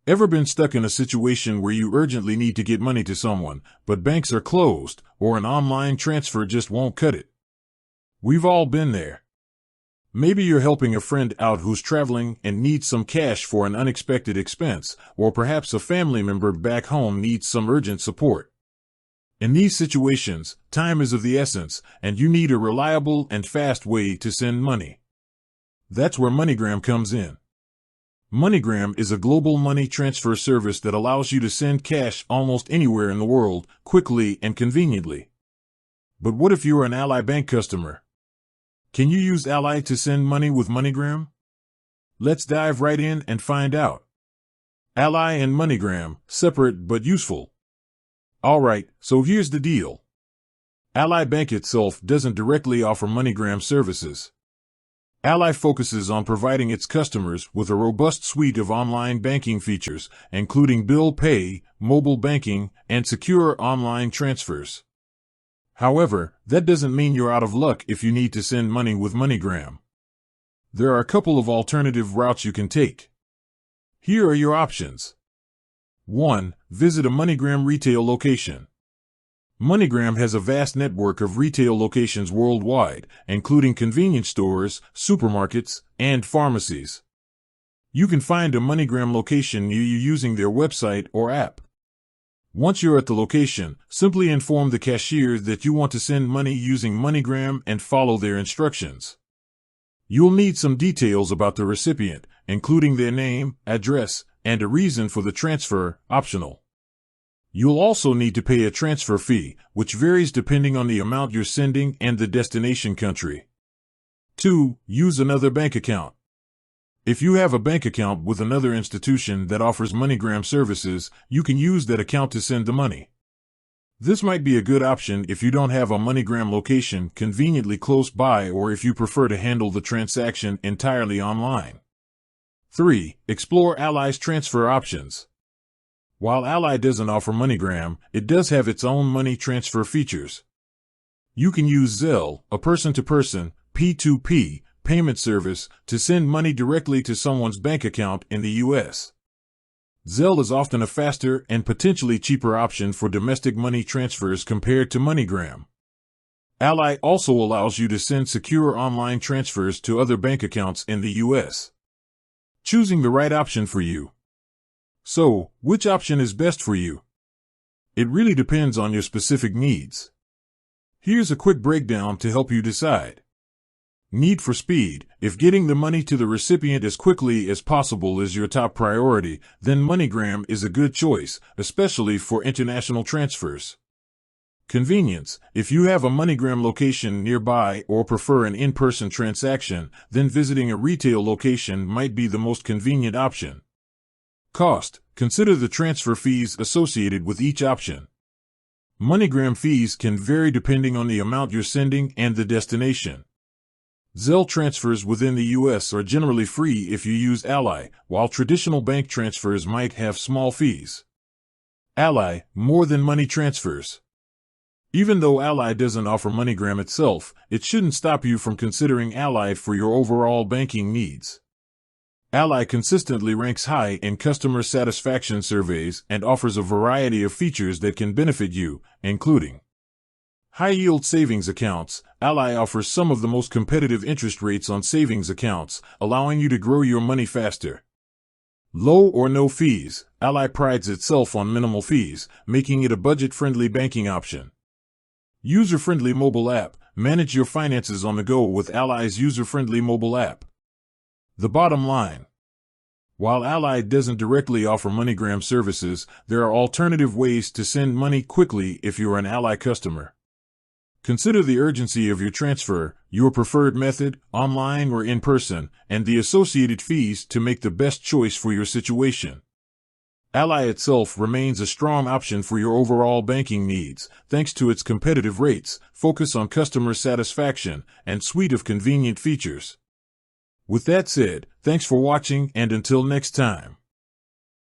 Ever been stuck in a situation where you urgently need to get money to someone, but banks are closed, or an online transfer just won't cut it? We've all been there. Maybe you're helping a friend out who's traveling and needs some cash for an unexpected expense, or perhaps a family member back home needs some urgent support. In these situations, time is of the essence, and you need a reliable and fast way to send money. That's where MoneyGram comes in. MoneyGram is a global money transfer service that allows you to send cash almost anywhere in the world, quickly and conveniently. But what if you're an Ally Bank customer? Can you use Ally to send money with MoneyGram? Let's dive right in and find out. Ally and MoneyGram, separate but useful. Alright, so here's the deal. Ally Bank itself doesn't directly offer MoneyGram services. Ally focuses on providing its customers with a robust suite of online banking features, including bill pay, mobile banking, and secure online transfers. However, that doesn't mean you're out of luck if you need to send money with MoneyGram. There are a couple of alternative routes you can take. Here are your options. 1. Visit a MoneyGram retail location. MoneyGram has a vast network of retail locations worldwide, including convenience stores, supermarkets, and pharmacies. You can find a MoneyGram location near you using their website or app. Once you're at the location, simply inform the cashier that you want to send money using MoneyGram and follow their instructions. You'll need some details about the recipient, including their name, address, and a reason for the transfer, optional. You'll also need to pay a transfer fee, which varies depending on the amount you're sending and the destination country. 2. Use another bank account. If you have a bank account with another institution that offers MoneyGram services, you can use that account to send the money. This might be a good option if you don't have a MoneyGram location conveniently close by or if you prefer to handle the transaction entirely online. 3. Explore Ally's transfer options. While Ally doesn't offer MoneyGram, it does have its own money transfer features. You can use Zelle, a person-to-person, P2P, payment service, to send money directly to someone's bank account in the U.S. Zelle is often a faster and potentially cheaper option for domestic money transfers compared to MoneyGram. Ally also allows you to send secure online transfers to other bank accounts in the U.S. Choosing the right option for you. So, which option is best for you? It really depends on your specific needs. Here's a quick breakdown to help you decide. Need for speed. If getting the money to the recipient as quickly as possible is your top priority, then MoneyGram is a good choice, especially for international transfers. Convenience. If you have a MoneyGram location nearby or prefer an in-person transaction, then visiting a retail location might be the most convenient option. Cost. Consider the transfer fees associated with each option. MoneyGram fees can vary depending on the amount you're sending and the destination. Zelle transfers within the U.S. are generally free if you use Ally, while traditional bank transfers might have small fees. Ally, more than money transfers. Even though Ally doesn't offer MoneyGram itself, it shouldn't stop you from considering Ally for your overall banking needs. Ally consistently ranks high in customer satisfaction surveys and offers a variety of features that can benefit you, including high-yield savings accounts. Ally offers some of the most competitive interest rates on savings accounts, allowing you to grow your money faster. Low or no fees. Ally prides itself on minimal fees, making it a budget-friendly banking option. User-friendly mobile app. Manage your finances on the go with Ally's user-friendly mobile app. The bottom line. While Ally doesn't directly offer MoneyGram services, there are alternative ways to send money quickly if you're an Ally customer. Consider the urgency of your transfer, your preferred method, online or in person, and the associated fees to make the best choice for your situation. Ally itself remains a strong option for your overall banking needs, thanks to its competitive rates, focus on customer satisfaction, and suite of convenient features. With that said, thanks for watching and until next time.